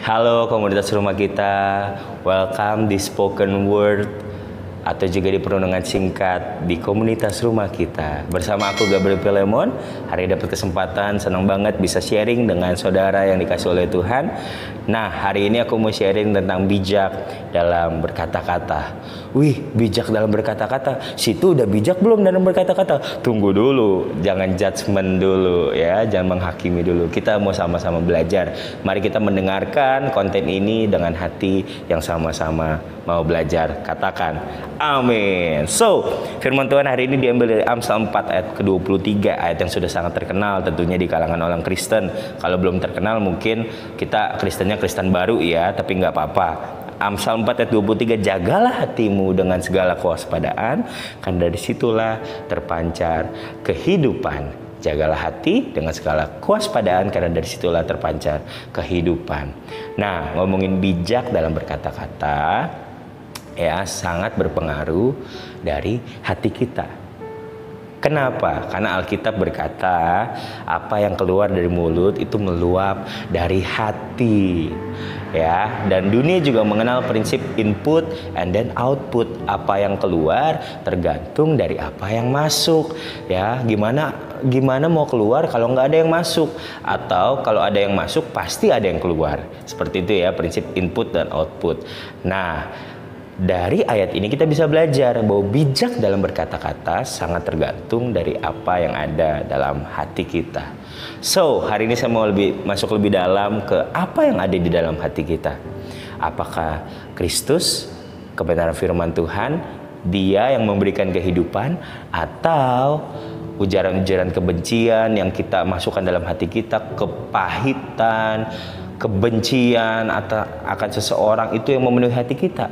Halo komunitas rumah kita, welcome di Spoken Word atau juga di perundungan singkat di komunitas rumah kita. Bersama aku Gabriel Pilemon, hari ini dapat kesempatan, senang banget bisa sharing dengan saudara yang dikasih oleh Tuhan. Nah, hari ini aku mau sharing tentang bijak dalam berkata-kata. Wih, bijak dalam berkata-kata. Situ udah bijak belum dalam berkata-kata? Tunggu dulu, jangan judgement dulu ya, jangan menghakimi dulu. Kita mau sama-sama belajar. Mari kita mendengarkan konten ini dengan hati yang sama-sama mau belajar. Katakan amin. So, firman Tuhan hari ini diambil dari Amsal 4 ayat ke-23, ayat yang sudah sangat terkenal tentunya di kalangan orang Kristen. Kalau belum terkenal mungkin kita Kristennya Kristen baru ya, tapi nggak apa-apa. Amsal 4 ayat 23, jagalah hatimu dengan segala kewaspadaan, kan dari situlah terpancar kehidupan. Jagalah hati dengan segala kewaspadaan, karena dari situlah terpancar kehidupan. Nah, ngomongin bijak dalam berkata-kata, ya sangat berpengaruh dari hati kita. Kenapa? Karena Alkitab berkata, apa yang keluar dari mulut itu meluap dari hati. Ya, dan dunia juga mengenal prinsip input and then output. Apa yang keluar tergantung dari apa yang masuk. Ya, gimana mau keluar kalau nggak ada yang masuk, atau kalau ada yang masuk pasti ada yang keluar. Seperti itu ya, prinsip input dan output. Nah, dari ayat ini kita bisa belajar bahwa bijak dalam berkata-kata sangat tergantung dari apa yang ada dalam hati kita. So, hari ini saya mau masuk lebih dalam ke apa yang ada di dalam hati kita. Apakah Kristus, kebenaran firman Tuhan, Dia yang memberikan kehidupan, atau ujaran-ujaran kebencian yang kita masukkan dalam hati kita, kepahitan, kebencian akan seseorang, itu yang memenuhi hati kita.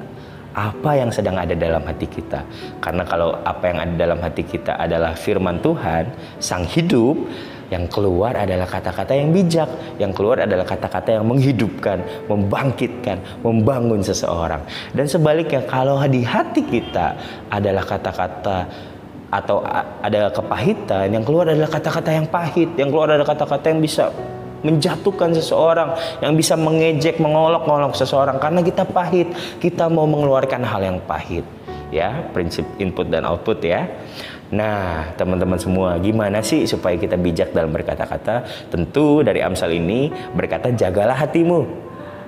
Apa yang sedang ada dalam hati kita? Karena kalau apa yang ada dalam hati kita adalah firman Tuhan, Sang Hidup, yang keluar adalah kata-kata yang bijak, yang keluar adalah kata-kata yang menghidupkan, membangkitkan, membangun seseorang. Dan sebaliknya, kalau di hati kita adalah kata-kata atau ada kepahitan, yang keluar adalah kata-kata yang pahit, yang keluar adalah kata-kata yang bisa menjatuhkan seseorang, yang bisa mengejek, mengolok-olok seseorang karena kita pahit, kita mau mengeluarkan hal yang pahit. Ya, prinsip input dan output ya. Nah, teman-teman semua, gimana sih supaya kita bijak dalam berkata-kata? Tentu dari Amsal ini berkata jagalah hatimu.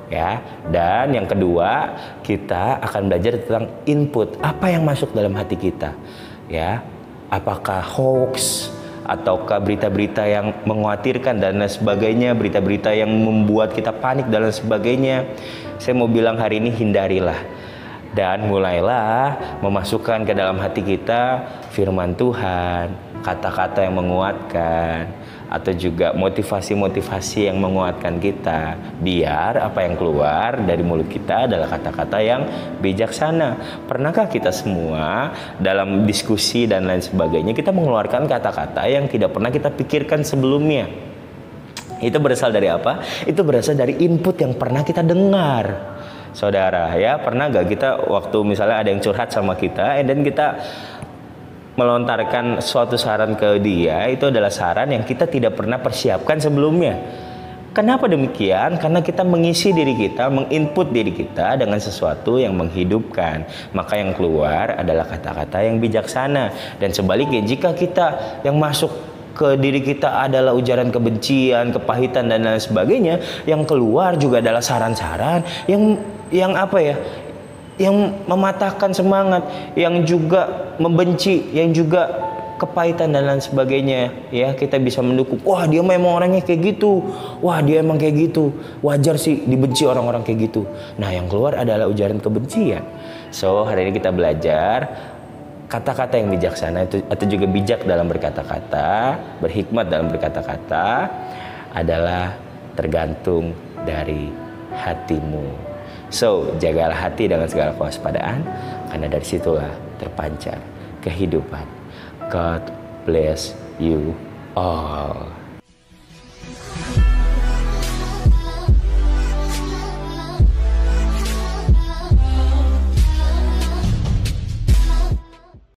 Ya, dan yang kedua, kita akan belajar tentang input, apa yang masuk dalam hati kita. Ya, apakah hoax, ataukah berita-berita yang mengkhawatirkan dan lain sebagainya, berita-berita yang membuat kita panik dan lain sebagainya. Saya mau bilang hari ini hindarilah dan mulailah memasukkan ke dalam hati kita firman Tuhan, kata-kata yang menguatkan, atau juga motivasi-motivasi yang menguatkan kita, biar apa yang keluar dari mulut kita adalah kata-kata yang bijaksana. Pernahkah kita semua dalam diskusi dan lain sebagainya kita mengeluarkan kata-kata yang tidak pernah kita pikirkan sebelumnya? Itu berasal dari apa? Itu berasal dari input yang pernah kita dengar. Saudara, ya pernah gak kita waktu misalnya ada yang curhat sama kita, dan kita melontarkan suatu saran ke dia, itu adalah saran yang kita tidak pernah persiapkan sebelumnya. Kenapa demikian? Karena kita mengisi diri kita, menginput diri kita dengan sesuatu yang menghidupkan. Maka yang keluar adalah kata-kata yang bijaksana. Dan sebaliknya, jika kita yang masuk ke diri kita adalah ujaran kebencian, kepahitan dan lain sebagainya, yang keluar juga adalah saran-saran yang apa ya? Yang mematahkan semangat, yang juga membenci, yang juga kepahitan dan lain sebagainya. Ya, kita bisa mendukung, wah dia memang orangnya kayak gitu, wah dia emang kayak gitu, wajar sih dibenci orang-orang kayak gitu. Nah, yang keluar adalah ujaran kebencian. So, hari ini kita belajar kata-kata yang bijaksana itu, atau juga bijak dalam berkata-kata, berhikmat dalam berkata-kata adalah tergantung dari hatimu. So, jagalah hati dengan segala kewaspadaan, karena dari situlah terpancar kehidupan. God bless you all.